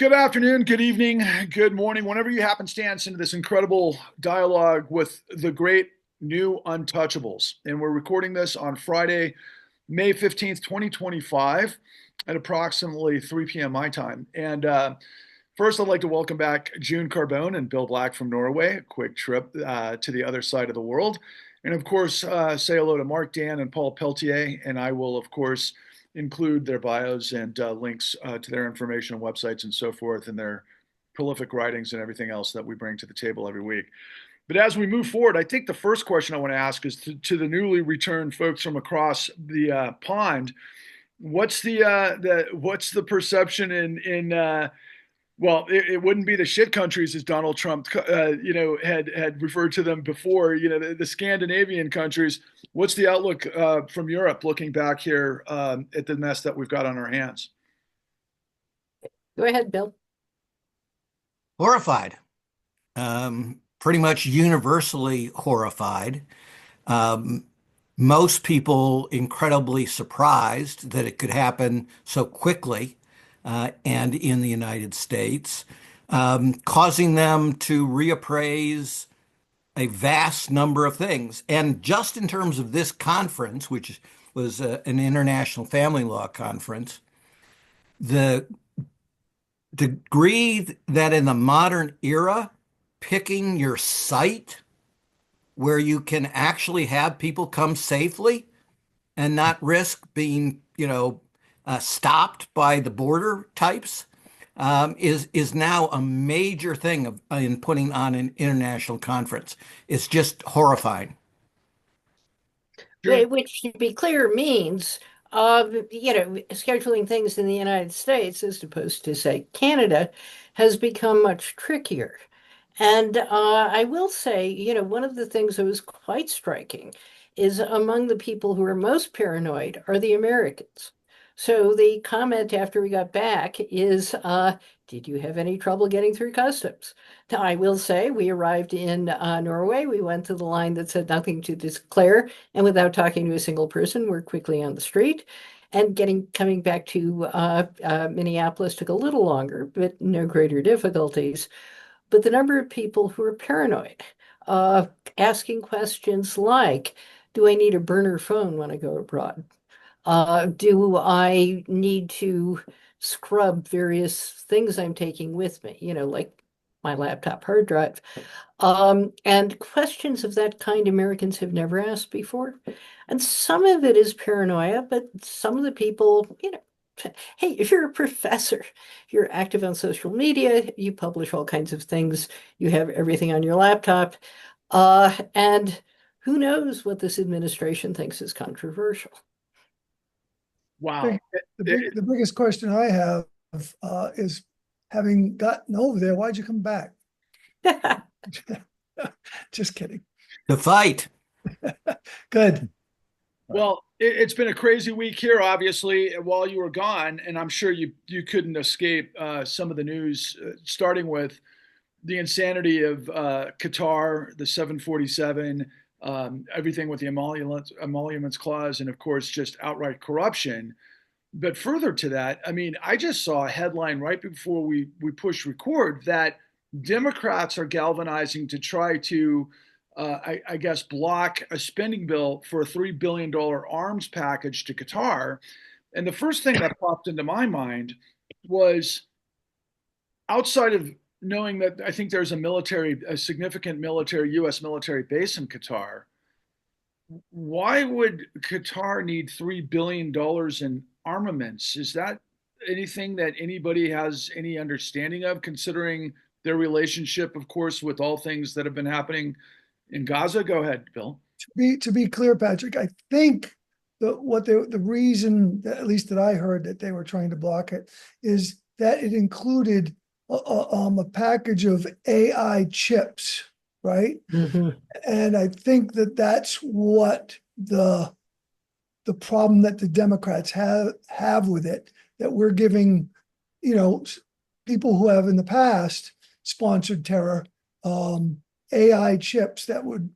Good afternoon, good evening, good morning, whenever you happenstance into this incredible dialogue with the great new Untouchables. And we're recording this on Friday, May 15th, 2025, at approximately 3 p.m. my time. And first, I'd like to welcome back June Carbone and Bill Black from Norway, a quick trip to the other side of the world. And of course, say hello to Mark, Dan, and Paul Pelletier. And I will, of course, include their bios and links to their information and websites and so forth, and their prolific writings and everything else that we bring to the table every week. But as we move forward, I think the first question I want to ask is to the newly returned folks from across the pond. What's the perception in well, it wouldn't be the shit countries as Donald Trump, had referred to them before. The Scandinavian countries. What's the outlook from Europe, looking back here at the mess that we've got on our hands? Go ahead, Bill. Horrified. Pretty much universally horrified. Most people incredibly surprised that it could happen so quickly. And in the United States, causing them to reappraise a vast number of things. And just in terms of this conference, which was an international family law conference, the degree that in the modern era, picking your site where you can actually have people come safely and not risk being, stopped by the border types is now a major thing in putting on an international conference. It's just horrifying. Which, to be clear, means scheduling things in the United States as opposed to, say, Canada has become much trickier. And I will say, one of the things that was quite striking is among the people who are most paranoid are the Americans. So the comment after we got back is, did you have any trouble getting through customs? Now, I will say we arrived in Norway. We went to the line that said nothing to declare, and without talking to a single person, we're quickly on the street. And coming back to Minneapolis took a little longer, but no greater difficulties. But the number of people who are paranoid, asking questions like, do I need a burner phone when I go abroad? Do I need to scrub various things I'm taking with me, like my laptop hard drive? And questions of that kind Americans have never asked before. And some of it is paranoia, but some of the people, hey, if you're a professor, you're active on social media, you publish all kinds of things, you have everything on your laptop, and who knows what this administration thinks is controversial. Wow. The biggest question I have is, having gotten over there, why'd you come back? Just kidding. The fight. Good. Well, it's been a crazy week here, obviously, while you were gone, and I'm sure you couldn't escape some of the news, starting with the insanity of Qatar, the 747, everything with the emoluments clause, and of course, just outright corruption. But further to that, I mean, I just saw a headline right before we pushed record that Democrats are galvanizing to try to, I guess, block a spending bill for a $3 billion arms package to Qatar. And the first thing that popped into my mind was, outside of knowing that I think there's a significant U.S. military base in Qatar, why would Qatar need $3 billion in armaments? Is that anything that anybody has any understanding of, considering their relationship, of course, with all things that have been happening in Gaza? Go ahead, Bill. To be clear, Patrick, I think the reason, at least that I heard, that they were trying to block it is that it included a package of AI chips, right? Mm-hmm. And I think that's what the problem that the Democrats have with it, that we're giving, people who have in the past sponsored terror, AI chips that would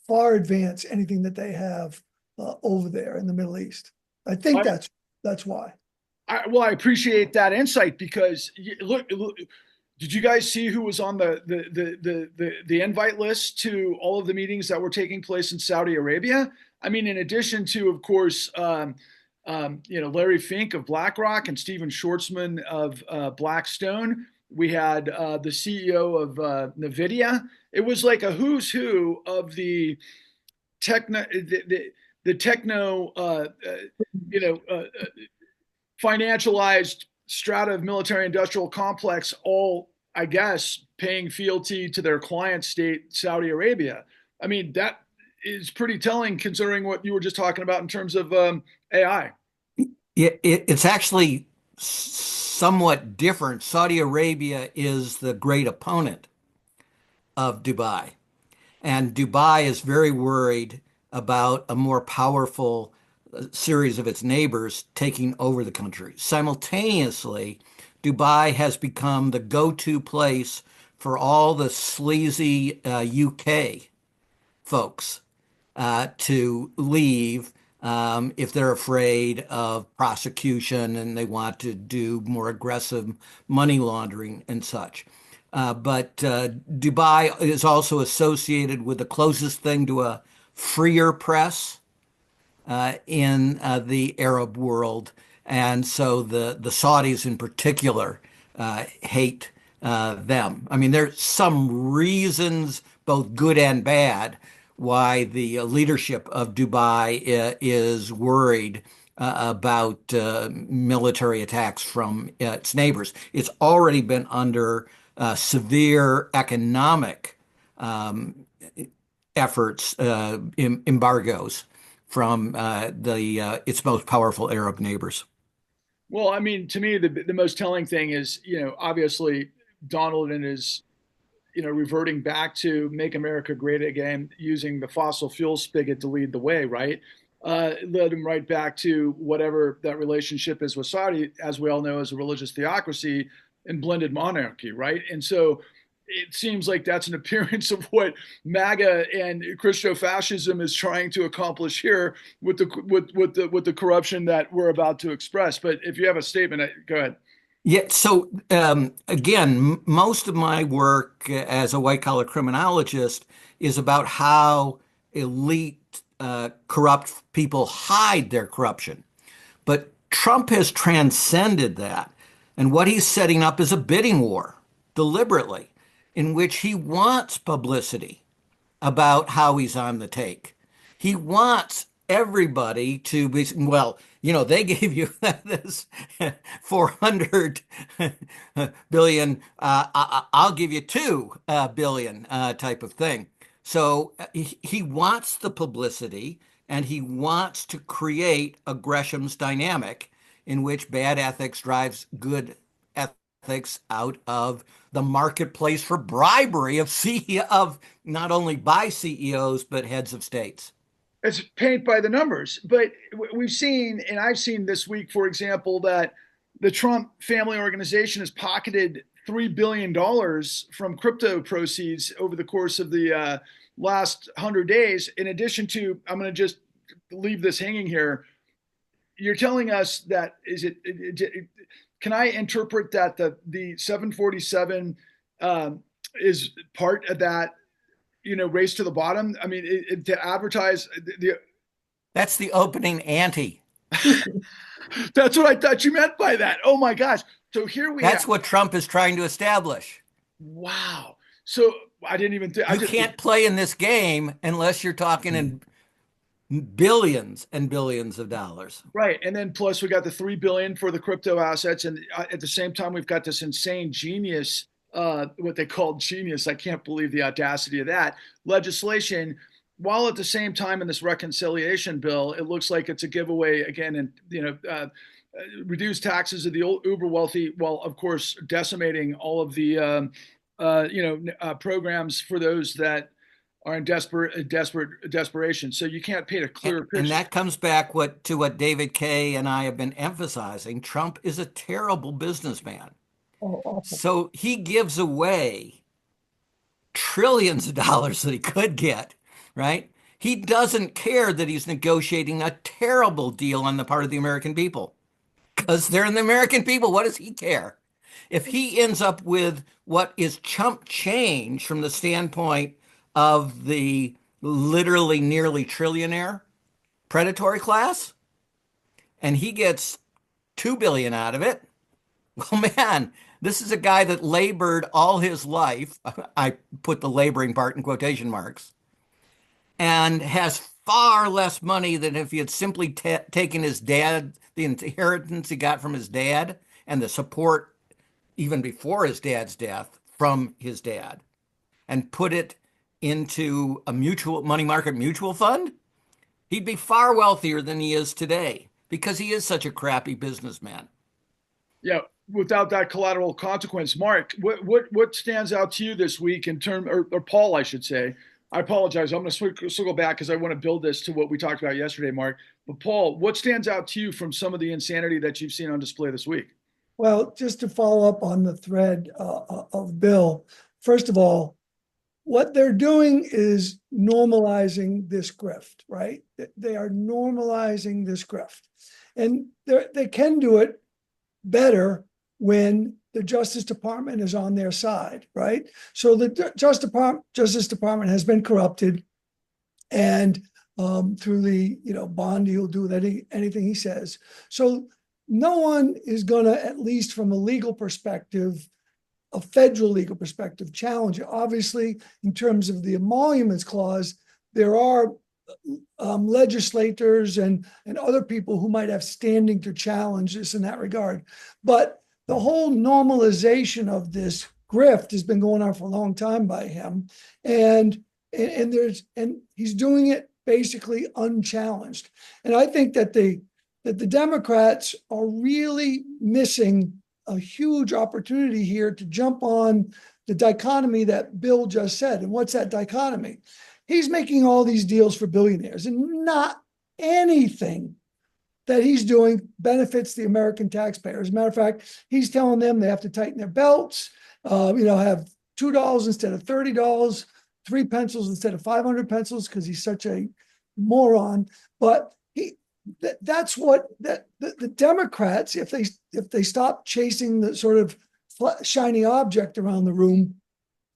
far advance anything that they have over there in the Middle East. I think that's why. Well, I appreciate that insight because look, did you guys see who was on the invite list to all of the meetings that were taking place in Saudi Arabia? I mean, in addition to, of course, Larry Fink of BlackRock and Steven Schwartzman of Blackstone. We had the CEO of NVIDIA. It was like a who's who of techno, the techno, you know, financialized strata of military industrial complex, all, I guess, paying fealty to their client state, Saudi Arabia. I mean, that is pretty telling considering what you were just talking about in terms of AI. It's actually somewhat different. Saudi Arabia is the great opponent of Dubai, and Dubai is very worried about a more powerful series of its neighbors taking over the country. Simultaneously, Dubai has become the go-to place for all the sleazy UK folks to leave if they're afraid of prosecution and they want to do more aggressive money laundering and such. But Dubai is also associated with the closest thing to a freer press in the Arab world. And so the Saudis in particular hate them. I mean, there's some reasons, both good and bad, why the leadership of Dubai is worried about military attacks from its neighbors. It's already been under severe economic efforts, embargoes from its most powerful Arab neighbors. Well, I mean, to me, the most telling thing is, obviously Donald and his, reverting back to make America great again, using the fossil fuel spigot to lead the way, right? Led him right back to whatever that relationship is with Saudi, as we all know, as a religious theocracy and blended monarchy, right? And so it seems like that's an appearance of what MAGA and Christo-fascism is trying to accomplish here with the corruption that we're about to express. But if you have a statement, go ahead. Yeah, so again, most of my work as a white collar criminologist is about how elite, corrupt people hide their corruption. But Trump has transcended that. And what he's setting up is a bidding war deliberately, in which he wants publicity about how he's on the take. He wants everybody to be, well, they gave you this 400 billion, I'll give you 2 billion type of thing. So he wants the publicity and he wants to create a Gresham's dynamic in which bad ethics drives good ethics out of the marketplace for bribery of CEO, of not only by CEOs but heads of states. It's paint by the numbers, but we've seen, and I've seen this week, for example, that the Trump family organization has pocketed $3 billion from crypto proceeds over the course of the last 100 days. In addition to, I'm going to just leave this hanging here. You're telling us that can I interpret that the 747 is part of that, race to the bottom? I mean, to advertise that's the opening ante. That's what I thought you meant by that. Oh my gosh. So here that's what Trump is trying to establish. Wow. So I didn't even think you can't play in this game unless you're talking in billions and billions of dollars. Right. And then plus we got the 3 billion for the crypto assets. And at the same time, we've got this insane genius, what they call genius. I can't believe the audacity of that legislation. While at the same time in this reconciliation bill, it looks like it's a giveaway again, and reduce taxes of the uber wealthy, while of course decimating all of the programs for those that are in desperation. So you can't paint a clear picture. And that comes back to what David Kay and I have been emphasizing. Trump is a terrible businessman. So he gives away trillions of dollars that he could get, right? He doesn't care that he's negotiating a terrible deal on the part of the American people. because they're in the American people. What does he care? If he ends up with what is chump change from the standpoint of the literally nearly trillionaire predatory class, and he gets 2 billion out of it, well, man, this is a guy that labored all his life. I put the laboring part in quotation marks, and has far less money than if he had simply taken his dad, the inheritance he got from his dad, and the support even before his dad's death from his dad, and put it into a mutual money market mutual fund. He'd be far wealthier than he is today because he is such a crappy businessman. Yeah, without that collateral consequence. Mark, what stands out to you this week in term, or Paul, I should say? I apologize. I'm going to circle back because I want to build this to what we talked about yesterday, Mark. But Paul, what stands out to you from some of the insanity that you've seen on display this week? Well, just to follow up on the thread of Bill, first of all, what they're doing is normalizing this grift, right? They are normalizing this grift. And they can do it better when the Justice Department is on their side, right? So the Justice Department has been corrupted, and through the bond, he'll do with anything he says. So no one is going to, at least from a legal perspective, a federal legal perspective, challenge it. Obviously, in terms of the emoluments clause, there are legislators and other people who might have standing to challenge this in that regard. But the whole normalization of this grift has been going on for a long time by him, and he's doing it basically unchallenged. And I think that the Democrats are really missing a huge opportunity here to jump on the dichotomy that Bill just said. And what's that dichotomy? He's making all these deals for billionaires, and not anything that he's doing benefits the American taxpayer. As a matter of fact, he's telling them they have to tighten their belts, have $2 instead of $30, 3 pencils instead of 500 pencils, because he's such a moron. But that's what the Democrats, if they stop chasing the sort of shiny object around the room,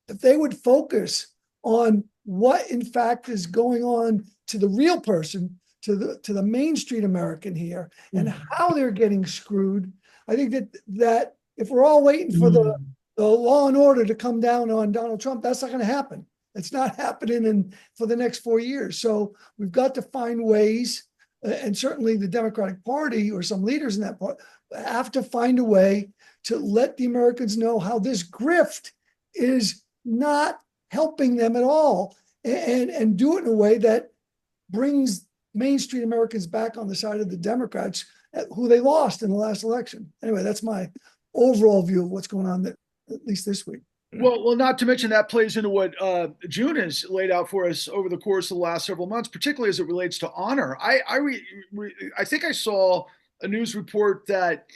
if they would focus on what in fact is going on to the real person, to the Main Street American here, and how they're getting screwed. I think that if we're all waiting for the law and order to come down on Donald Trump, that's not going to happen. It's not happening for the next 4 years. So we've got to find ways, and certainly the Democratic Party or some leaders in that part have to find a way to let the Americans know how this grift is not helping them at all, and do it in a way that brings Main Street Americans back on the side of the Democrats, who they lost in the last election. Anyway, that's my overall view of what's going on, at least this week. Well, not to mention that plays into what June has laid out for us over the course of the last several months, particularly as it relates to honor. I think I saw a news report that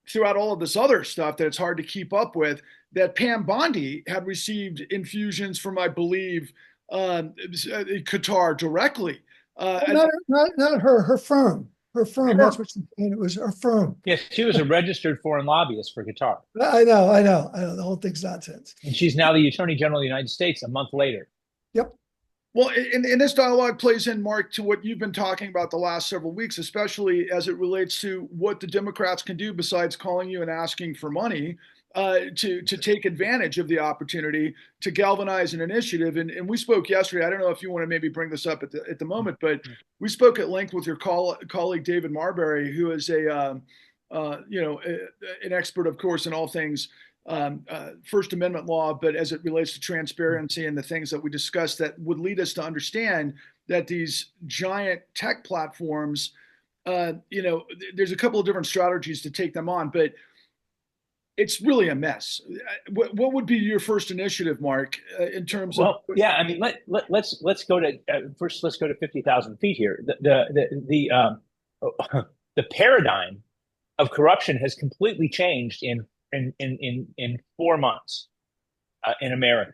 throughout all of this other stuff that it's hard to keep up with, that Pam Bondi had received infusions from, I believe, Qatar directly. Not her firm. Her firm. That's what she's saying. It was her firm. Yes, she was a registered foreign lobbyist for Qatar. I know. The whole thing's nonsense. And she's now the Attorney General of the United States a month later. Yep. Well, and this dialogue plays in, Mark, to what you've been talking about the last several weeks, especially as it relates to what the Democrats can do besides calling you and asking for money to take advantage of the opportunity to galvanize an initiative. And we spoke yesterday. I don't know if you want to maybe bring this up at the moment, but we spoke at length with your colleague David Marbury, who is an expert, of course, in all things First Amendment law, but as it relates to transparency and the things that we discussed that would lead us to understand that these giant tech platforms, there's a couple of different strategies to take them on, but it's really a mess. What would be your first initiative, Mark, in terms of? Well, yeah, I mean, let's go to first. Let's go to 50,000 feet here. The paradigm of corruption has completely changed in 4 months in America.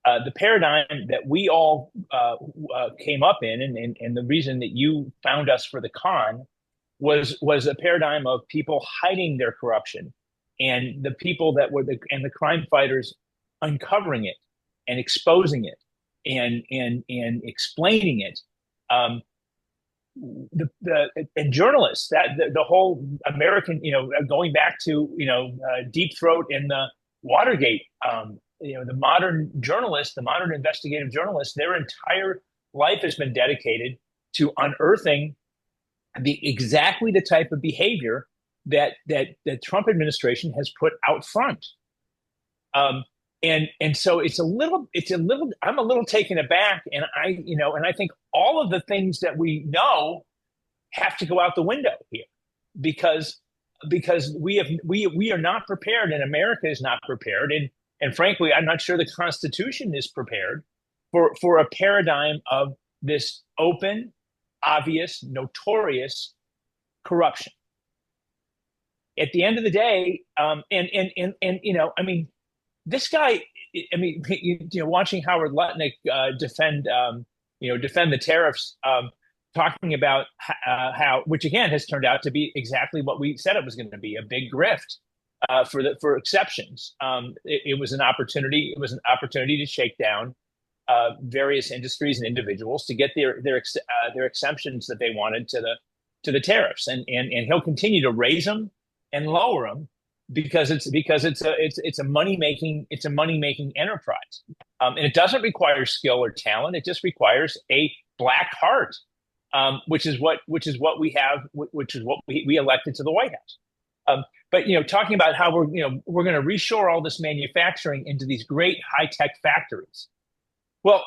The paradigm that we all came up in, and the reason that you found us for the con was a paradigm of people hiding their corruption, and the people that were the crime fighters uncovering it and exposing it and explaining it. And journalists, that the whole American, going back to Deep Throat and the Watergate, the modern journalists, the modern investigative journalists, their entire life has been dedicated to unearthing exactly the type of behavior that the Trump administration has put out front. And so it's a little I'm a little taken aback, and I think all of the things that we know have to go out the window here, because we are not prepared, and America is not prepared, and frankly, I'm not sure the Constitution is prepared for a paradigm of this open, obvious, notorious corruption. At the end of the day, this guy, watching Howard Lutnick defend the tariffs, talking about how, which again has turned out to be exactly what we said it was going to be, a big grift for exceptions. It was an opportunity. It was an opportunity to shake down various industries and individuals to get their exemptions that they wanted to the tariffs, and he'll continue to raise them and lower them because it's a money making enterprise, and it doesn't require skill or talent. It just requires a black heart, which is what we have, which is what we elected to the White House. But talking about how we're going to reshore all this manufacturing into these great high tech factories. Well,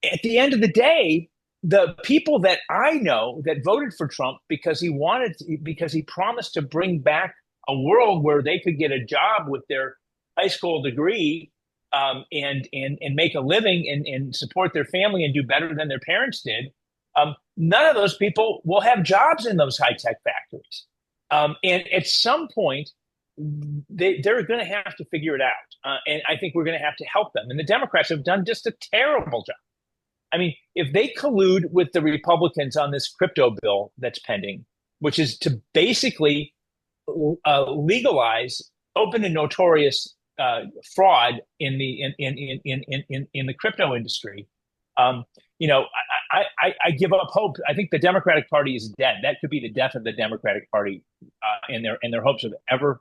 at the end of the day, the people that I know that voted for Trump because he promised to bring back a world where they could get a job with their high school degree, and make a living and support their family and do better than their parents did. None of those people will have jobs in those high tech factories. And at some point, they're going to have to figure it out. And I think we're going to have to help them. And the Democrats have done just a terrible job. I mean, if they collude with the Republicans on this crypto bill that's pending, which is to basically legalize open and notorious fraud in the crypto industry, I give up hope. I think the Democratic Party is dead. That could be the death of the Democratic Party, in their hopes of ever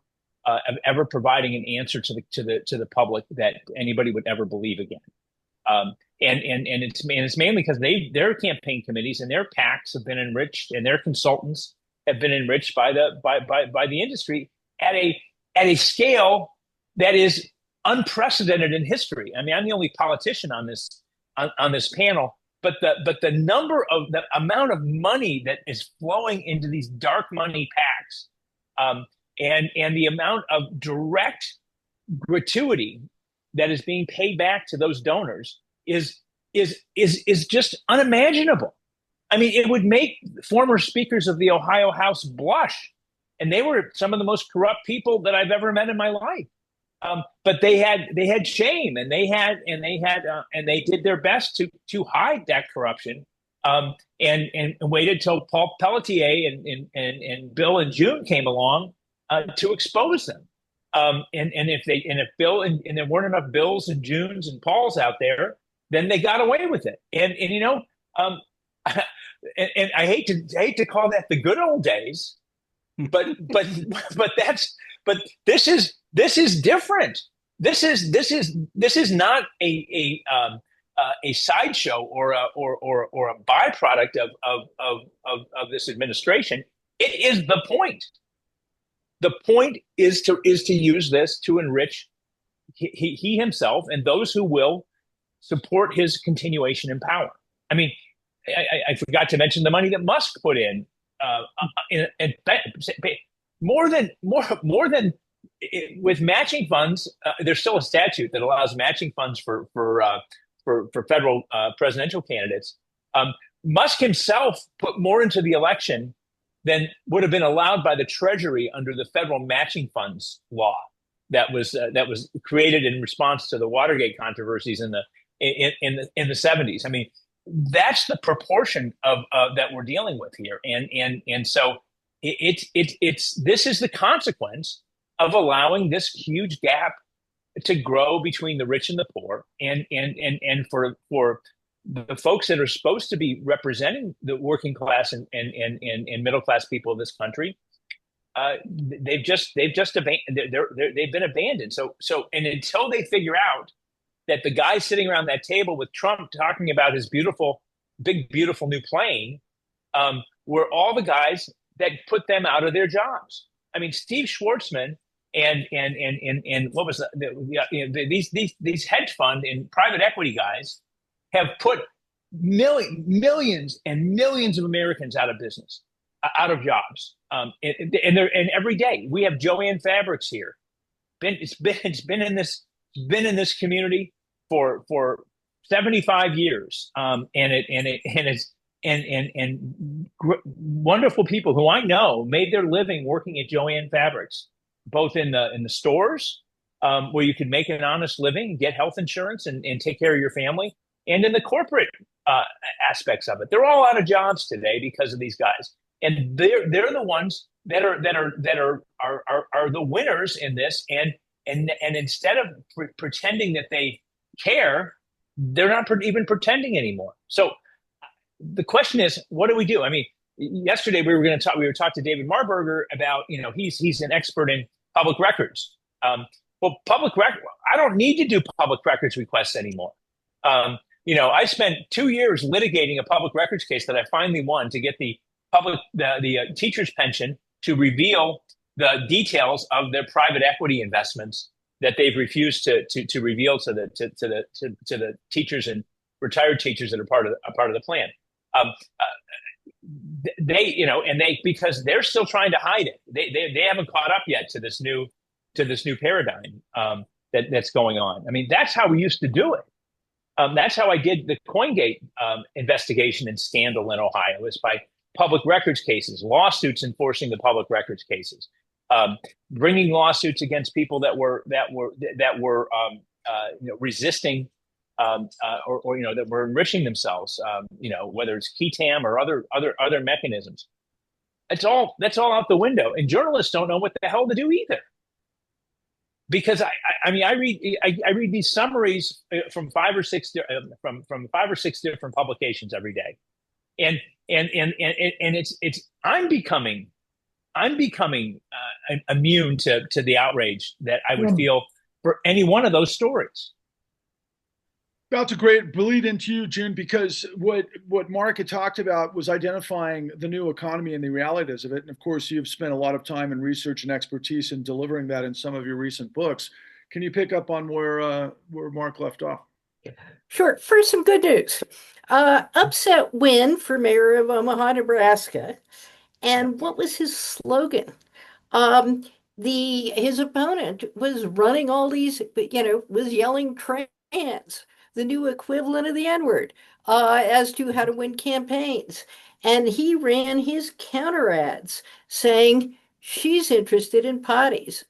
providing an answer to the public that anybody would ever believe again. And it's mainly because their campaign committees and their PACs have been enriched, and their consultants have been enriched by the industry at a scale that is unprecedented in history. I mean, I'm the only politician on this panel, but the amount of money that is flowing into these dark money PACs, and the amount of direct gratuity that is being paid back to those donors is just unimaginable. I mean, it would make former speakers of the Ohio House blush, and they were some of the most corrupt people that I've ever met in my life. But they had shame, and they did their best to hide that corruption, and waited till Paul Pelletier and Bill and June came along to expose them. And if Bill and there weren't enough Bills and Junes and Pauls out there, then they got away with it. And I hate to call that the good old days, but this is different. This is not a sideshow or a byproduct of this administration. It is the point. The point is to use this to enrich he himself and those who will support his continuation in power. I mean, I forgot to mention the money that Musk put in more than with matching funds. There's still a statute that allows matching funds for federal presidential candidates. Musk himself put more into the election than would have been allowed by the Treasury under the federal matching funds law that was created in response to the Watergate controversies in the 70s. I mean, that's the proportion of that we're dealing with here, and so this is the consequence of allowing this huge gap to grow between the rich and the poor, and for the folks that are supposed to be representing the working class and middle class people of this country, they've been abandoned. So and until they figure out that the guy sitting around that table with Trump talking about his big beautiful new plane, were all the guys that put them out of their jobs. I mean, Steve Schwartzman and what was these hedge fund and private equity guys have put millions and millions of Americans out of business, out of jobs. And every day we have Joanne Fabrics here. It's been in this community for 75 years. Wonderful people who I know made their living working at Joanne Fabrics, both in the stores, where you could make an honest living, get health insurance, and take care of your family, and in the corporate aspects of it. They're all out of jobs today because of these guys, and they're the ones that are the winners in this. And instead of pretending that they care, they're not even pretending anymore. So the question is, what do we do? I mean, yesterday we were talking to David Marburger about, he's an expert in public records. Well, public record, I don't need to do public records requests anymore. I spent 2 years litigating a public records case that I finally won to get the teacher's pension to reveal the details of their private equity investments that they've refused to reveal to the teachers and retired teachers that are part of the plan. Because they're still trying to hide it. They haven't caught up yet to this new paradigm that's going on. I mean, that's how we used to do it. That's how I did the CoinGate investigation and scandal in Ohio, was by public records cases, lawsuits enforcing the public records cases, bringing lawsuits against people that were resisting or that were enriching themselves, whether it's Ketam or other mechanisms. That's all out the window, and journalists don't know what the hell to do either. Because I read these summaries from five or six different publications every day, and I'm becoming immune to the outrage that I would feel for any one of those stories. That's a great lead into you, June, because what Mark had talked about was identifying the new economy and the realities of it. And of course, you've spent a lot of time and research and expertise in delivering that in some of your recent books. Can you pick up on where Mark left off? Sure. First, some good news. Upset win for mayor of Omaha, Nebraska. And what was his slogan? His opponent was running all these, was yelling trans, the new equivalent of the N-word, as to how to win campaigns. And he ran his counter ads saying, she's interested in potties.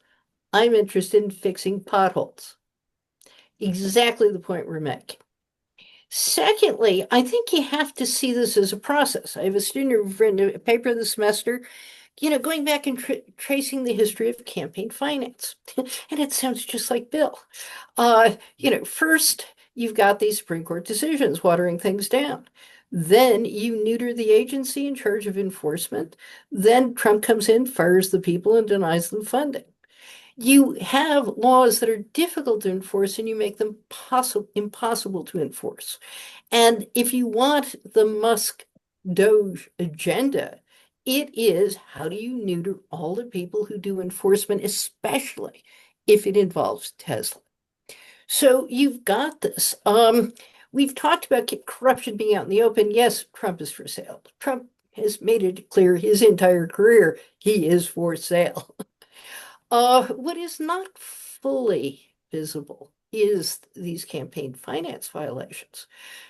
I'm interested in fixing potholes. Exactly the point we're making. Secondly, I think you have to see this as a process. I have a student who've written a paper this semester, going back and tracing the history of campaign finance. And it sounds just like Bill. First, you've got these Supreme Court decisions watering things down. Then you neuter the agency in charge of enforcement. Then Trump comes in, fires the people, and denies them funding. You have laws that are difficult to enforce, and you make them impossible to enforce. And if you want the Musk Doge agenda, it is, how do you neuter all the people who do enforcement, especially if it involves Tesla? So you've got this. We've talked about corruption being out in the open. Yes, Trump is for sale. Trump has made it clear his entire career he is for sale. What is not fully visible is these campaign finance violations.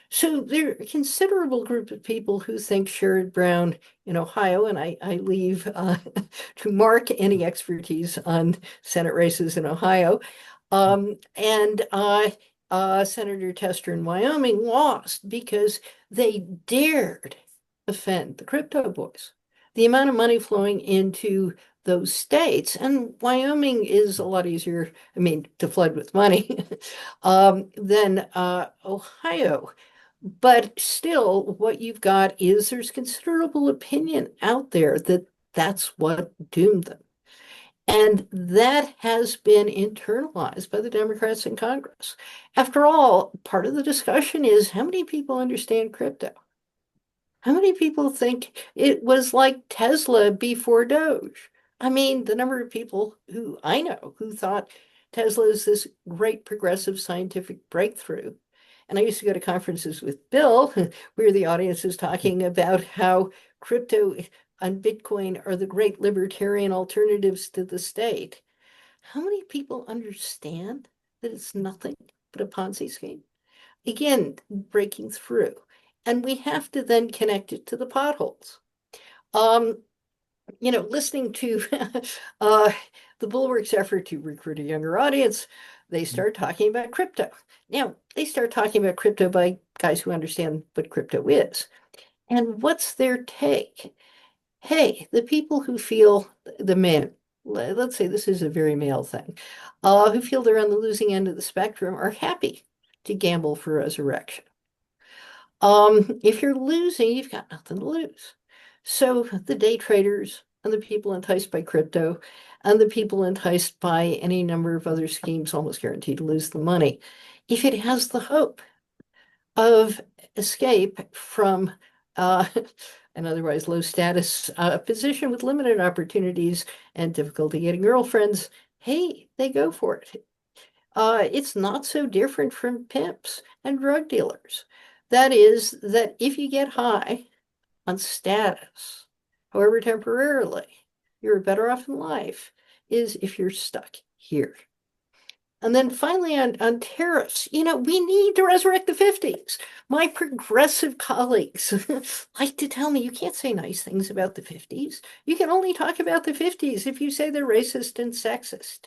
So there are a considerable group of people who think Sherrod Brown in Ohio, and I leave to Mark any expertise on Senate races in Ohio, and Senator Tester in Wyoming lost because they dared offend the crypto boys. the amount of money flowing into those states, and Wyoming is a lot easier, I mean, to flood with money than Ohio. But still, what you've got is there's considerable opinion out there that that's what doomed them. And that has been internalized by the Democrats in Congress. After all, part of the discussion is how many people understand crypto? How many people think it was like Tesla before Doge? I mean, the number of people who I know who thought Tesla is this great progressive scientific breakthrough. And I used to go to conferences with Bill where the audience is talking about how crypto and Bitcoin are the great libertarian alternatives to the state. How many people understand that it's nothing but a Ponzi scheme? Again, breaking through. And we have to then connect it to the potholes. Listening to the Bulwark's effort to recruit a younger audience, they start talking about crypto. Now, they start talking about crypto by guys who understand what crypto is. And what's their take? Hey, the people who feel the men, let's say this is a very male thing, who feel they're on the losing end of the spectrum are happy to gamble for resurrection. If you're losing, you've got nothing to lose. So the day traders and the people enticed by crypto and the people enticed by any number of other schemes almost guaranteed to lose the money. If it has the hope of escape from an otherwise low status position with limited opportunities and difficulty getting girlfriends, hey, they go for it. It's not so different from pimps and drug dealers. That is, that if you get high on status, however temporarily, you're better off in life, is if you're stuck here. And then finally on tariffs, we need to resurrect the 50s. My progressive colleagues like to tell me you can't say nice things about the 50s. You can only talk about the 50s if you say they're racist and sexist.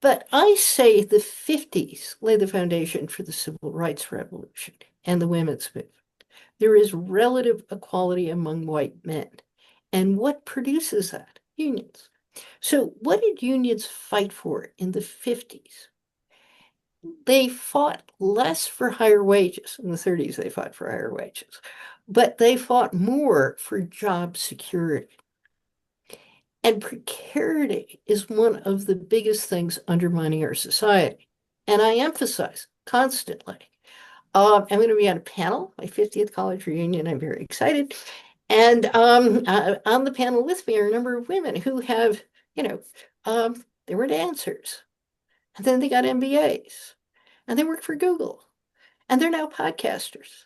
But I say the 50s lay the foundation for the civil rights revolution and the women's movement. There is relative equality among white men. And what produces that? Unions. So what did unions fight for in the 50s? They fought less for higher wages. In the 30s, they fought for higher wages. But they fought more for job security. And precarity is one of the biggest things undermining our society. And I emphasize constantly. I'm going to be on a panel, my 50th college reunion. I'm very excited. And on the panel with me are a number of women who have, they were dancers. And then they got MBAs. And they work for Google. And they're now podcasters.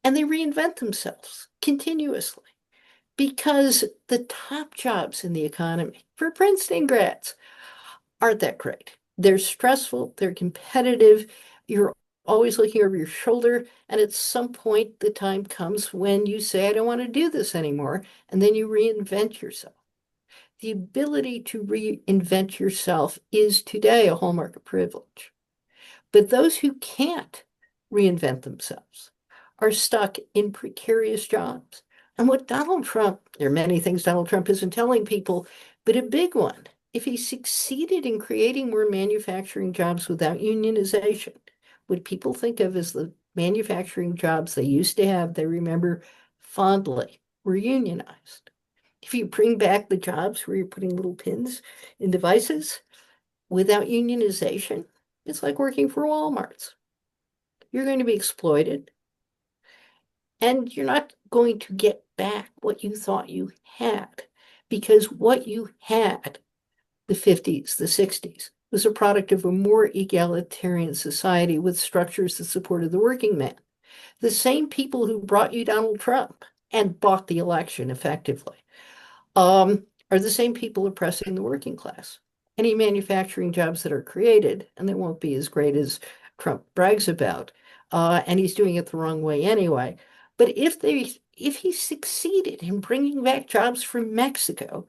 And they reinvent themselves continuously. Because the top jobs in the economy for Princeton grads aren't that great. They're stressful, they're competitive, you're always looking over your shoulder, and at some point the time comes when you say, I don't want to do this anymore, and then you reinvent yourself. The ability to reinvent yourself is today a hallmark of privilege. But those who can't reinvent themselves are stuck in precarious jobs. And what Donald Trump, there are many things Donald Trump isn't telling people, but a big one, if he succeeded in creating more manufacturing jobs without unionization, what people think of as the manufacturing jobs they used to have, they remember fondly, were unionized. If you bring back the jobs where you're putting little pins in devices without unionization, it's like working for Walmart's. You're going to be exploited. And you're not going to get back what you thought you had, because what you had, the 50s, the 60s, was a product of a more egalitarian society with structures that supported the working man. The same people who brought you Donald Trump and bought the election effectively are the same people oppressing the working class. Any manufacturing jobs that are created, and they won't be as great as Trump brags about, and he's doing it the wrong way anyway. But if he succeeded in bringing back jobs from Mexico,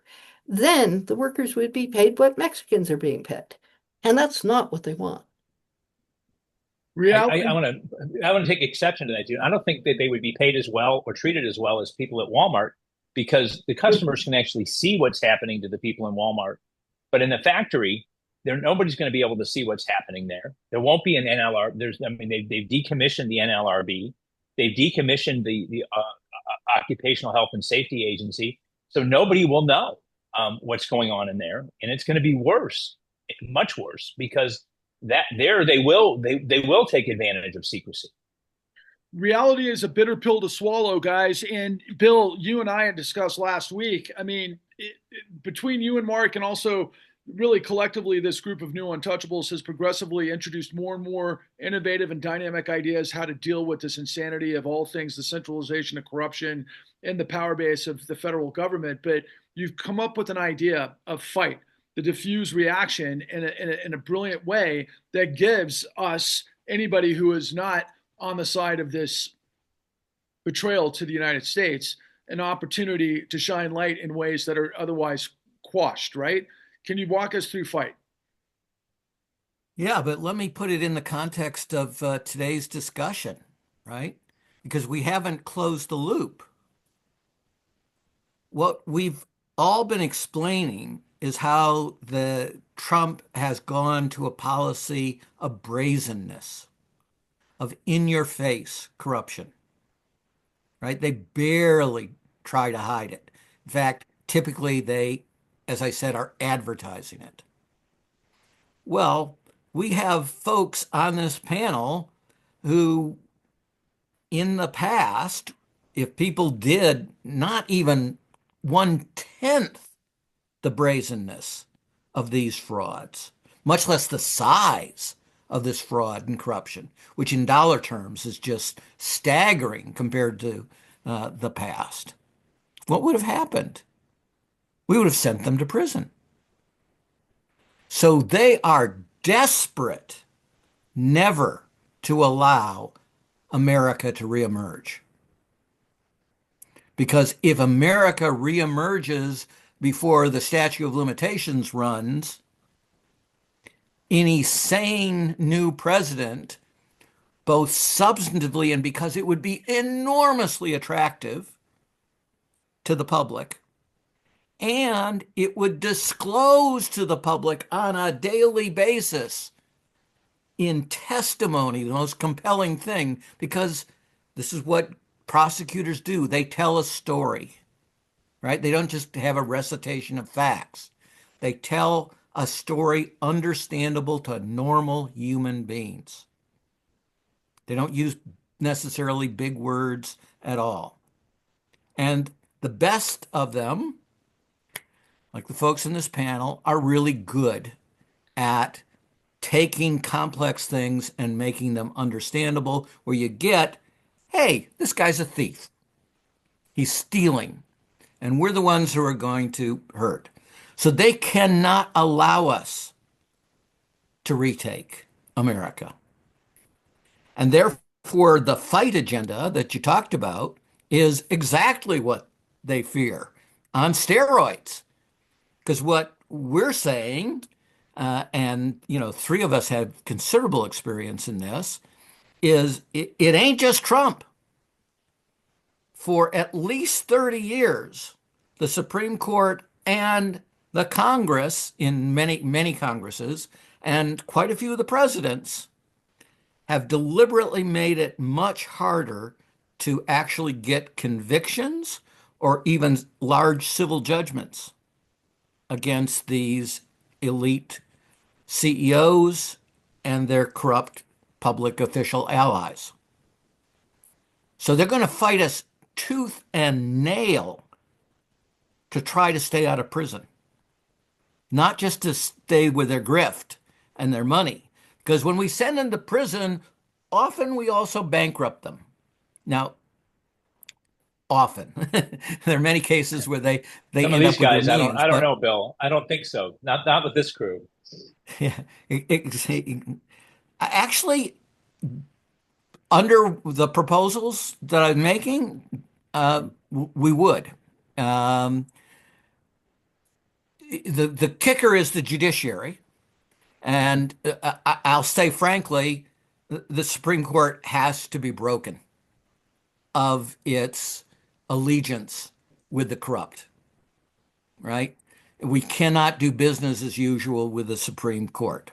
then the workers would be paid what Mexicans are being paid. And that's not what they want. Reality. I want to take exception to that, too. I don't think that they would be paid as well or treated as well as people at Walmart, because the customers can actually see what's happening to the people in Walmart. But in the factory, nobody's going to be able to see what's happening there. There won't be an NLR. They've decommissioned the NLRB. They've decommissioned the Occupational Health and Safety Agency. So nobody will know what's going on in there. And it's going to be worse, much worse, because they will take advantage of secrecy. Reality is a bitter pill to swallow, guys. And Bill, you and I had discussed last week. I mean, between you and Mark, and also really collectively, this group of new Untouchables has progressively introduced more and more innovative and dynamic ideas how to deal with this insanity of all things, the centralization of corruption and the power base of the federal government. But you've come up with an idea of fight, the diffuse reaction in a brilliant way that gives us, anybody who is not on the side of this betrayal to the United States, an opportunity to shine light in ways that are otherwise quashed, right? Can you walk us through fight? Yeah, but let me put it in the context of today's discussion, right? Because we haven't closed the loop. What we've all been explaining is how the Trump has gone to a policy of brazenness, of in-your-face corruption, right? They barely try to hide it. In fact, typically they, as I said, are advertising it. Well, we have folks on this panel who, in the past, if people did not even 1/10 the brazenness of these frauds, much less the size of this fraud and corruption, which in dollar terms is just staggering compared to the past, what would have happened? We would have sent them to prison. So they are desperate never to allow America to reemerge. Because if America reemerges before the statute of limitations runs, any sane new president, both substantively and because it would be enormously attractive to the public, and it would disclose to the public on a daily basis in testimony, the most compelling thing, because this is what prosecutors do. They tell a story, right? They don't just have a recitation of facts. They tell a story understandable to normal human beings. They don't use necessarily big words at all. And the best of them, like the folks in this panel, are really good at taking complex things and making them understandable, where you get, hey, this guy's a thief. He's stealing. And we're the ones who are going to hurt. So they cannot allow us to retake America. And therefore, the fight agenda that you talked about is exactly what they fear on steroids. Because what we're saying, and three of us have considerable experience in this, is it ain't just Trump. For at least 30 years, the Supreme Court and the Congress, in many, many Congresses, and quite a few of the presidents, have deliberately made it much harder to actually get convictions or even large civil judgments against these elite CEOs and their corrupt public official allies. So they're going to fight us tooth and nail to try to stay out of prison, not just to stay with their grift and their money. Because when we send them to prison, often we also bankrupt them. Now, often. There are many cases where they Some of end these up with guys, their millions. I don't know, Bill. I don't think so. Not with this crew. Yeah, actually, under the proposals that I'm making, we would. The kicker is the judiciary, and I'll say frankly, the Supreme Court has to be broken of its allegiance with the corrupt, right? We cannot do business as usual with the Supreme Court.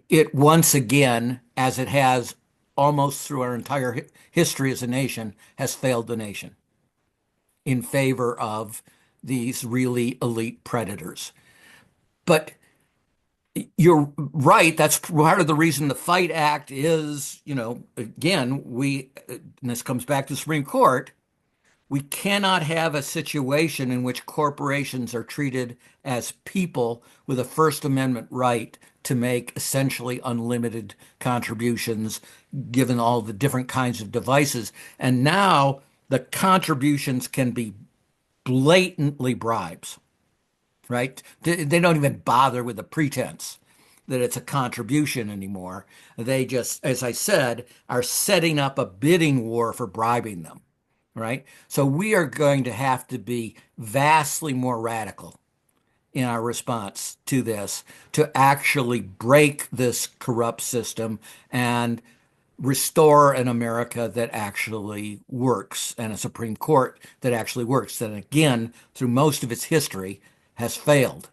It once again, as it has almost through our entire history as a nation, has failed the nation in favor of these really elite predators. But you're right. That's part of the reason the Fight Act is, again, and this comes back to the Supreme Court, we cannot have a situation in which corporations are treated as people with a First Amendment right to make essentially unlimited contributions, given all the different kinds of devices. And now the contributions can be blatantly bribes, right? They don't even bother with the pretense that it's a contribution anymore. They just, as I said, are setting up a bidding war for bribing them, right? So we are going to have to be vastly more radical in our response to this to actually break this corrupt system and restore an America that actually works and a Supreme Court that actually works, that again, through most of its history, has failed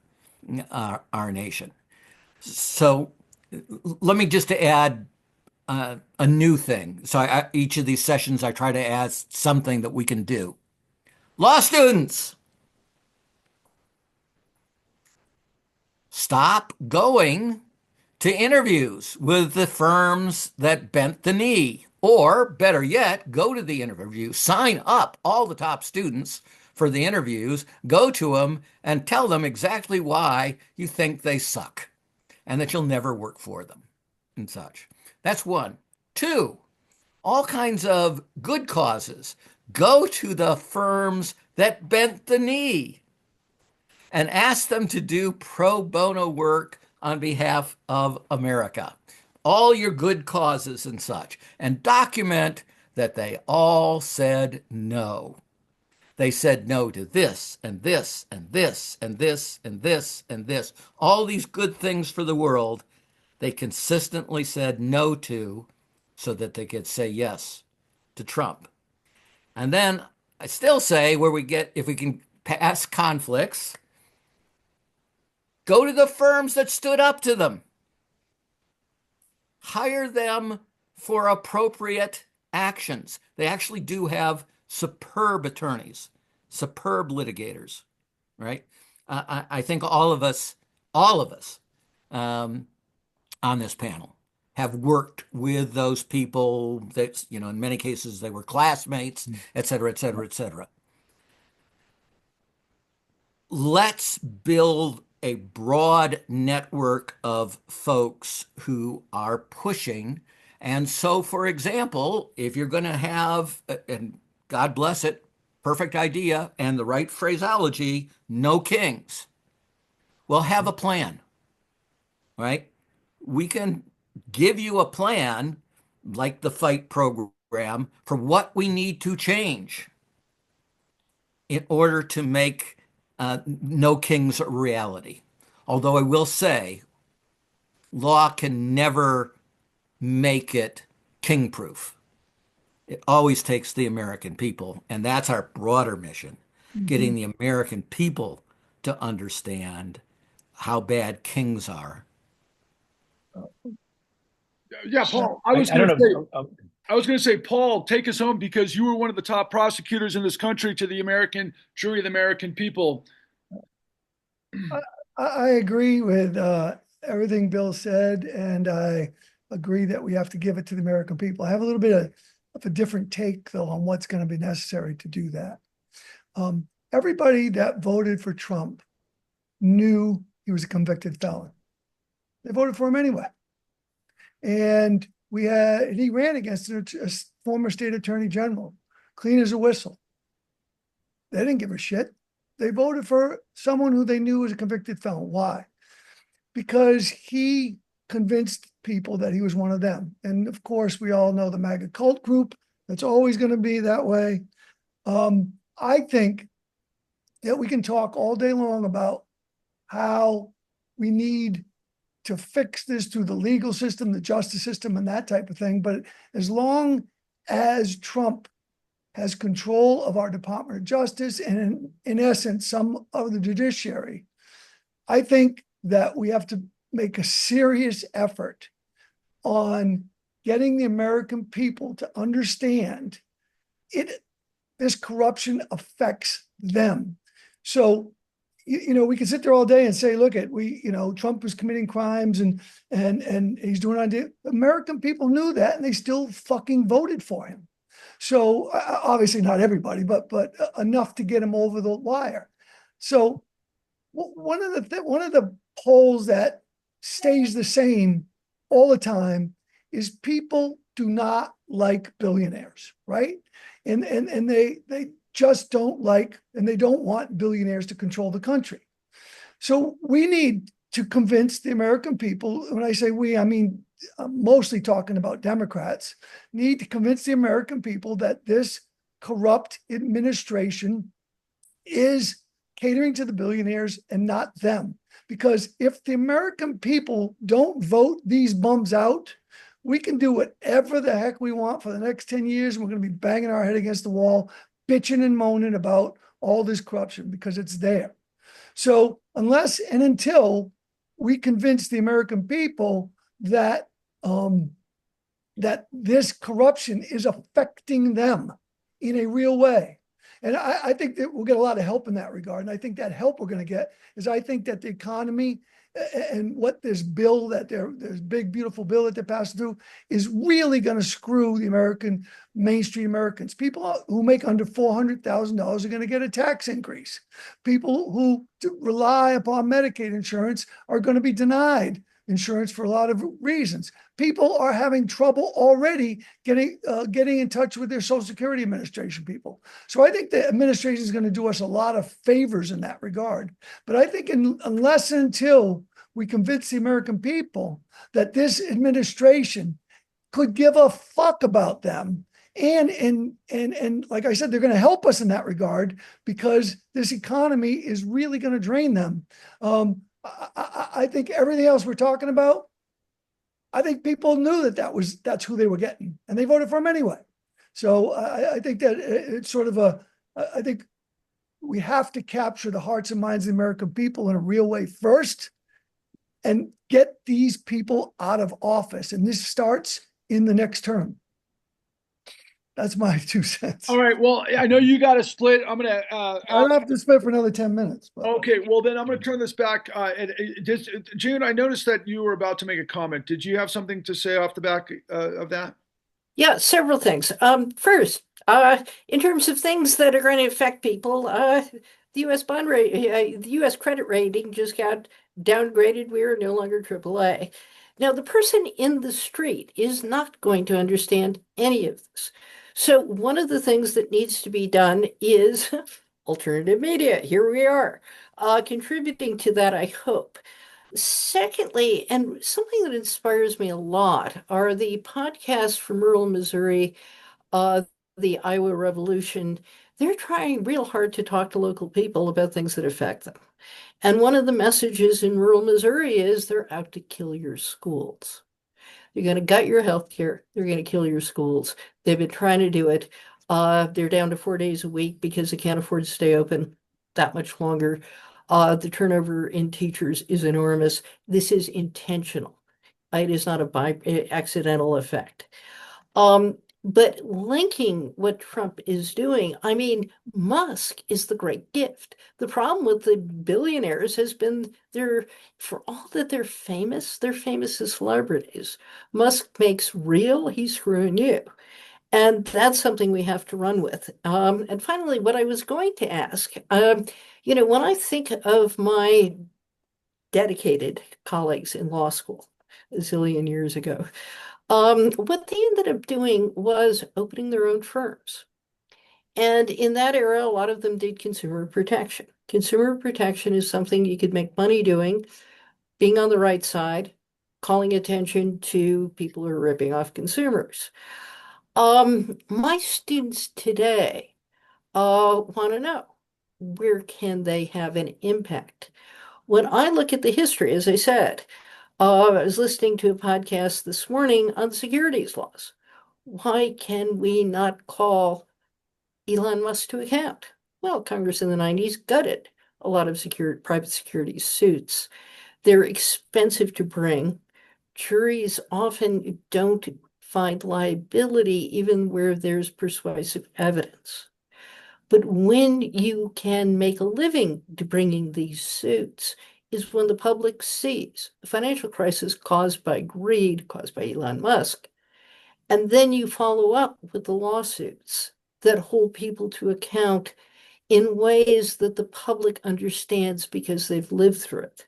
our nation. So let me just add a new thing. So each of these sessions, I try to add something that we can do. Law students, stop going to interviews with the firms that bent the knee. Or better yet, go to the interview, sign up all the top students for the interviews, go to them and tell them exactly why you think they suck and that you'll never work for them and such. That's one. Two, all kinds of good causes. Go to the firms that bent the knee and ask them to do pro bono work on behalf of America. All your good causes and such, and document that they all said no. They said no to this and this and this and this and this and this. All these good things for the world, they consistently said no to so that they could say yes to Trump. And then I still say if we can pass conflicts, go to the firms that stood up to them. Hire them for appropriate actions. They actually do have superb attorneys, superb litigators, right? I think all of us on this panel have worked with those people that, in many cases they were classmates, et cetera, et cetera, et cetera. Let's build a broad network of folks who are pushing. And so, for example, if you're going to have, and God bless it, perfect idea and the right phraseology, no kings, well, have a plan, right? We can give you a plan like the FIGHT program for what we need to change in order to make no kings a reality. Although I will say, law can never make it king-proof. It always takes the American people, and that's our broader mission, getting the American people to understand how bad kings are. Yeah, Paul, I was going to say, Paul, take us home because you were one of the top prosecutors in this country to the American jury of the American people. I agree with everything Bill said, and I agree that we have to give it to the American people. I have a little bit of a different take, though, on what's going to be necessary to do that. Everybody that voted for Trump knew he was a convicted felon. They voted for him anyway. And he ran against a former state attorney general, clean as a whistle. They didn't give a shit. They voted for someone who they knew was a convicted felon. Why? Because he convinced people that he was one of them. And of course, we all know the MAGA cult group. That's always going to be that way. I think that we can talk all day long about how we need to fix this through the legal system, the justice system, and that type of thing. But as long as Trump has control of our Department of Justice and in essence, some of the judiciary, I think that we have to make a serious effort on getting the American people to understand this corruption affects them. So, we can sit there all day and say, look at Trump is committing crimes and he's doing ideas. American people knew that and they still fucking voted for him. So obviously not everybody, but enough to get him over the wire. So one of the polls that stays the same all the time is people do not like billionaires, right? And they just don't like, and they don't want billionaires to control the country. So we need to convince the American people, when I say we, I mean, I'm mostly talking about Democrats, need to convince the American people that this corrupt administration is catering to the billionaires and not them. Because if the American people don't vote these bums out, we can do whatever the heck we want for the next 10 years. And we're going to be banging our head against the wall, bitching and moaning about all this corruption because it's there. So unless and until we convince the American people that that this corruption is affecting them in a real way. And I think that we'll get a lot of help in that regard. And I think that help we're going to get is I think that the economy and what this bill this big, beautiful bill that they're passing through is really going to screw the mainstream Americans. People who make under $400,000 are going to get a tax increase. People who rely upon Medicaid insurance are going to be denied insurance for a lot of reasons. People are having trouble already getting in touch with their Social Security Administration people. So I think the administration is going to do us a lot of favors in that regard. But I think unless and until we convince the American people that this administration could give a fuck about them, and like I said, they're going to help us in that regard because this economy is really going to drain them. I think everything else we're talking about, I think people knew that's who they were getting, and they voted for him anyway. So I think that it's sort of I think we have to capture the hearts and minds of the American people in a real way first, and get these people out of office. And this starts in the next term. That's my 2 cents. All right. Well, I know you got to split. I'm going to. I don't have to split for another 10 minutes. But. Okay. Well, then I'm going to turn this back. June, I noticed that you were about to make a comment. Did you have something to say off the back of that? Yeah, several things. First, in terms of things that are going to affect people, the U.S. bond rate, the U.S. credit rating just got downgraded. We are no longer AAA. Now, the person in the street is not going to understand any of this. So one of the things that needs to be done is alternative media. Here we are, contributing to that, I hope. Secondly, and something that inspires me a lot are the podcasts from rural Missouri, the Iowa Revolution. They're trying real hard to talk to local people about things that affect them. And one of the messages in rural Missouri is they're out to kill your schools. They're going to gut your health care. They're going to kill your schools. They've been trying to do it. They're down to 4 days a week because they can't afford to stay open that much longer. The turnover in teachers is enormous. This is intentional. It is not a accidental effect. But linking what Trump is doing, I mean, Musk is the great gift. The problem with the billionaires has been for all that they're famous as celebrities. Musk makes real, he's screwing you. And that's something we have to run with. And finally, what I was going to ask, when I think of my dedicated colleagues in law school a zillion years ago, what they ended up doing was opening their own firms. And in that era, a lot of them did consumer protection. Consumer protection is something you could make money doing, being on the right side, calling attention to people who are ripping off consumers. My students today want to know, where can they have an impact? When I look at the history, as I said, I was listening to a podcast this morning on securities laws. Why can we not call Elon Musk to account? Well, Congress in the 90s gutted a lot of private security suits. They're expensive to bring. Juries often don't find liability even where there's persuasive evidence. But when you can make a living to bringing these suits is when the public sees the financial crisis caused by greed, caused by Elon Musk, and then you follow up with the lawsuits that hold people to account in ways that the public understands because they've lived through it.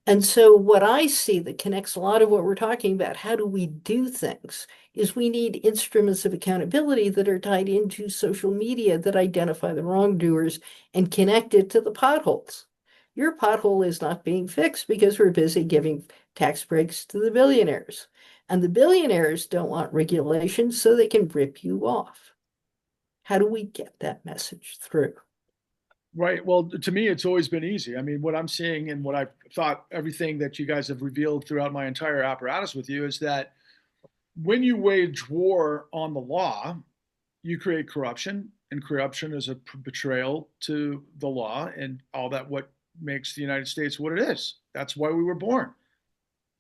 And so what I see that connects a lot of what we're talking about, how do we do things, is we need instruments of accountability that are tied into social media that identify the wrongdoers and connect it to the potholes. Your pothole is not being fixed because we're busy giving tax breaks to the billionaires. And the billionaires don't want regulations so they can rip you off. How do we get that message through? Right. Well, to me, it's always been easy. I mean, what I'm seeing and what I thought everything that you guys have revealed throughout my entire apparatus with you is that when you wage war on the law, you create corruption, and corruption is a betrayal to the law and all that what makes the United States what it is. That's why we were born,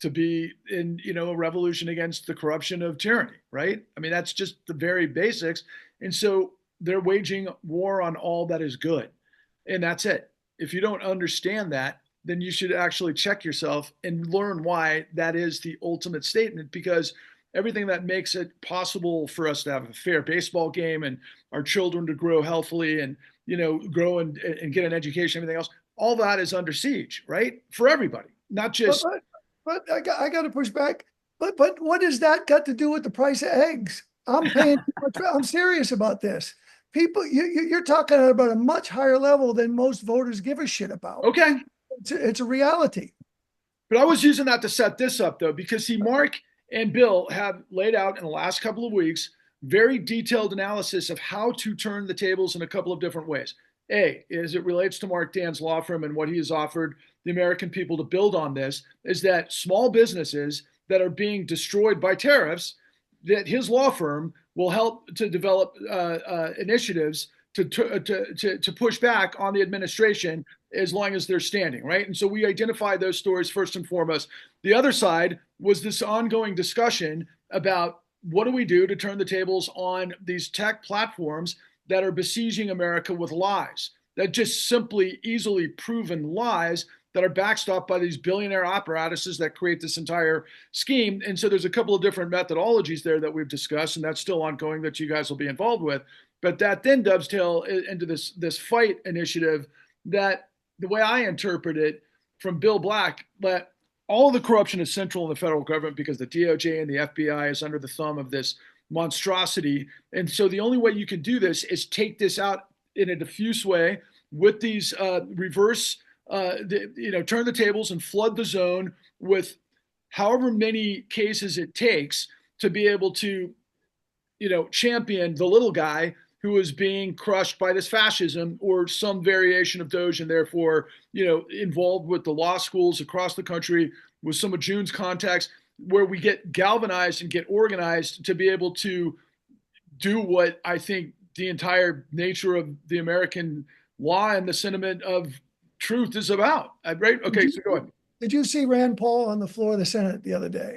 to be in, a revolution against the corruption of tyranny, right? I mean, that's just the very basics. And so they're waging war on all that is good. And that's it. If you don't understand that, then you should actually check yourself and learn why that is the ultimate statement, because everything that makes it possible for us to have a fair baseball game and our children to grow healthily and, grow and get an education, everything else, all that is under siege, right? For everybody, not just. But I got to push back. But what does that got to do with the price of eggs? I'm paying. I'm serious about this. People, you're talking about a much higher level than most voters give a shit about. Okay. It's a reality. But I was using that to set this up, though, because see, Mark and Bill have laid out in the last couple of weeks very detailed analysis of how to turn the tables in a couple of different ways. A, as it relates to Mark Dan's law firm and what he has offered the American people to build on this, is that small businesses that are being destroyed by tariffs, that his law firm will help to develop initiatives to push back on the administration as long as they're standing, right? And so we identify those stories first and foremost. The other side was this ongoing discussion about what do we do to turn the tables on these tech platforms that are besieging America with lies, that just simply easily proven lies that are backstopped by these billionaire apparatuses that create this entire scheme. And so there's a couple of different methodologies there that we've discussed, and that's still ongoing that you guys will be involved with. But that then dovetail into this fight initiative that, the way I interpret it from Bill Black, that all of the corruption is central in the federal government because the DOJ and the FBI is under the thumb of this monstrosity. And so the only way you can do this is take this out in a diffuse way with these reverse turn the tables and flood the zone with however many cases it takes to be able to, champion the little guy who is being crushed by this fascism or some variation of Doge, and therefore, involved with the law schools across the country with some of June's contacts, where we get galvanized and get organized to be able to do what I think the entire nature of the American law and the sentiment of truth is about, right? Okay, so go ahead. Did you see Rand Paul on the floor of the Senate the other day,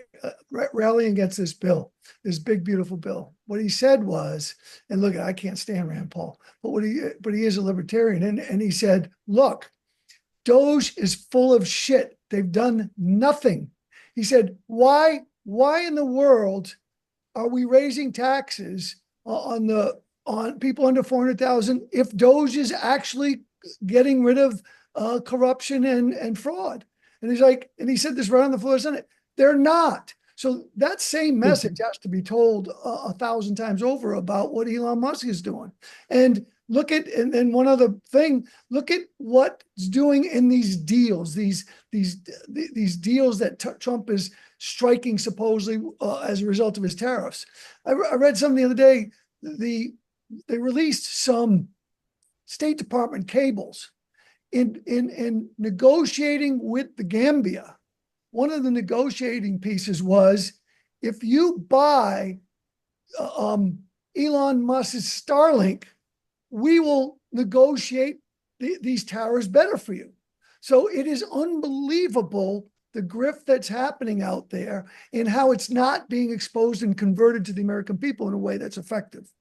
rallying against this bill, this big, beautiful bill? What he said was, and look, I can't stand Rand Paul, but he is a libertarian, and he said, look, Doge is full of shit. They've done nothing. He said, why in the world are we raising taxes on people under 400,000 if Doge is actually getting rid of corruption and fraud? And he's like, and he said this right on the floor of the Senate, they're not. So that same message has to be told 1,000 times over about what Elon Musk is doing. And and one other thing, look at what's doing in these deals, these deals that Trump is striking supposedly as a result of his tariffs. I read something the other day. They released some State Department cables in negotiating with the Gambia. One of the negotiating pieces was, if you buy Elon Musk's Starlink, we will negotiate these towers better for you. So it is unbelievable the grift that's happening out there and how it's not being exposed and converted to the American people in a way that's effective.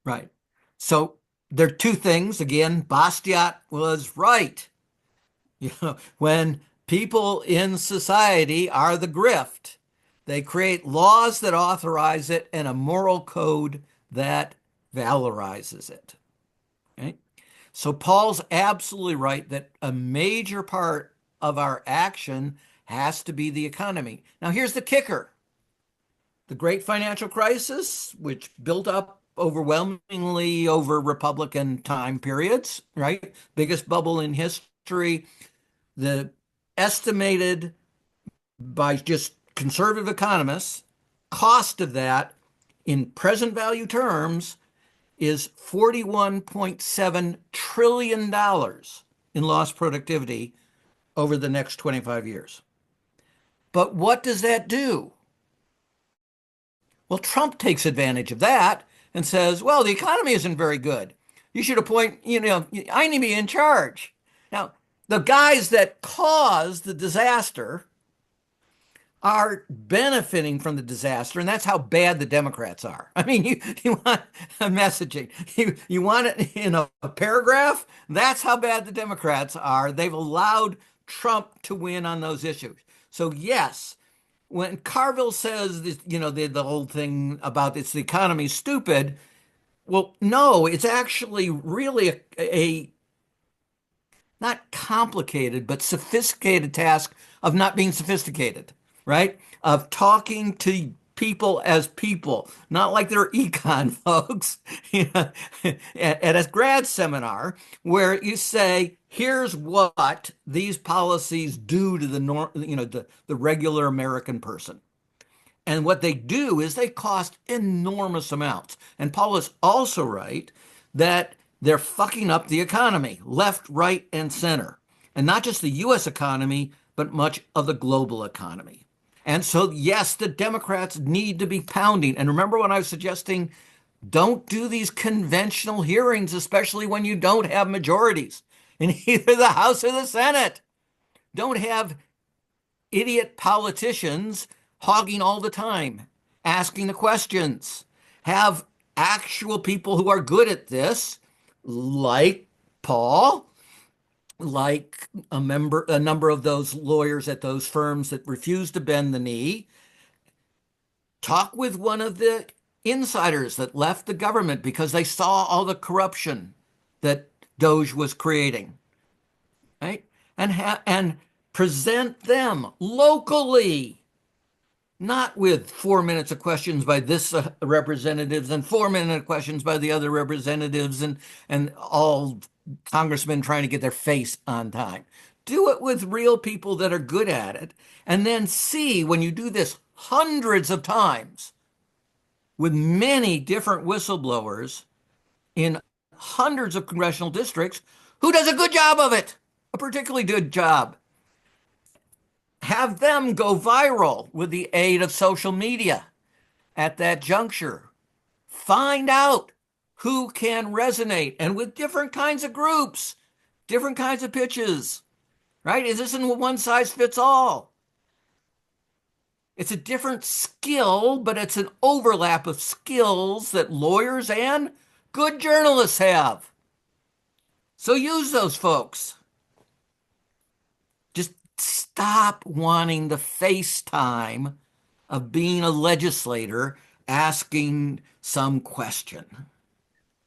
Right. So there are two things. Again, Bastiat was right. When people in society are the grift, they create laws that authorize it and a moral code that valorizes it. Okay? So Paul's absolutely right that a major part of our action has to be the economy. Now, here's the kicker. The great financial crisis, which built up overwhelmingly over Republican time periods, right? Biggest bubble in history. The estimated by just conservative economists, cost of that in present value terms is $41.7 trillion in lost productivity over the next 25 years. But what does that do? Well, Trump takes advantage of that and says, well, the economy isn't very good. You should appoint, I need to be in charge. Now, the guys that caused the disaster are benefiting from the disaster, and that's how bad the Democrats are. I mean, you want a messaging. You want it in a paragraph? That's how bad the Democrats are. They've allowed Trump to win on those issues. So yes, when Carville says this, the whole thing about it's the economy stupid, well, no, it's actually really a not complicated, but sophisticated task of not being sophisticated, right? Of talking to people as people, not like they're econ folks at a grad seminar where you say, here's what these policies do to the regular American person. And what they do is they cost enormous amounts. And Paul is also right that they're fucking up the economy, left, right, and center. And not just the US economy, but much of the global economy. And so, yes, the Democrats need to be pounding. And remember when I was suggesting don't do these conventional hearings, especially when you don't have majorities in either the House or the Senate. Don't have idiot politicians hogging all the time, asking the questions. Have actual people who are good at this, like Paul, like a number of those lawyers at those firms that refuse to bend the knee. Talk with one of the insiders that left the government because they saw all the corruption that Doge was creating, right? And present them locally, not with 4 minutes of questions by this representatives and 4 minute questions by the other representatives and all congressmen trying to get their face on time. Do it with real people that are good at it. And then see when you do this hundreds of times with many different whistleblowers in hundreds of congressional districts, who does a good job of it, a particularly good job. Have them go viral with the aid of social media at that juncture. Find out who can resonate and with different kinds of groups, different kinds of pitches, right? It isn't a one size fits all. It's a different skill, but it's an overlap of skills that lawyers and good journalists have. So use those folks. Just stop wanting the FaceTime of being a legislator asking some question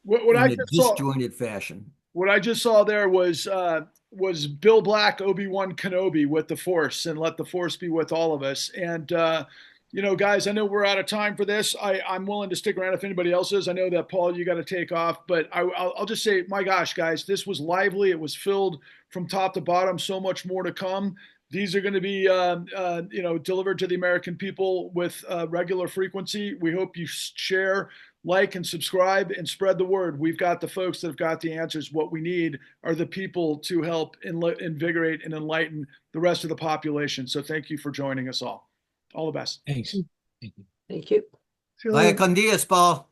What in I a just saw, disjointed fashion. what I just saw there was Bill Black, Obi-Wan Kenobi with the Force, and let the Force be with all of us. And guys, I know we're out of time for this. I'm willing to stick around if anybody else is. I know that Paul, you got to take off, but I'll just say, my gosh, guys, this was lively. It was filled from top to bottom. So much more to come. These are going to be, delivered to the American people with regular frequency. We hope you share, like, and subscribe and spread the word. We've got the folks that have got the answers. What we need are the people to help invigorate and enlighten the rest of the population. So thank you for joining us all. All the best. Thanks. Thank you. Thank you. See you Vaya later. con Dios, Paul.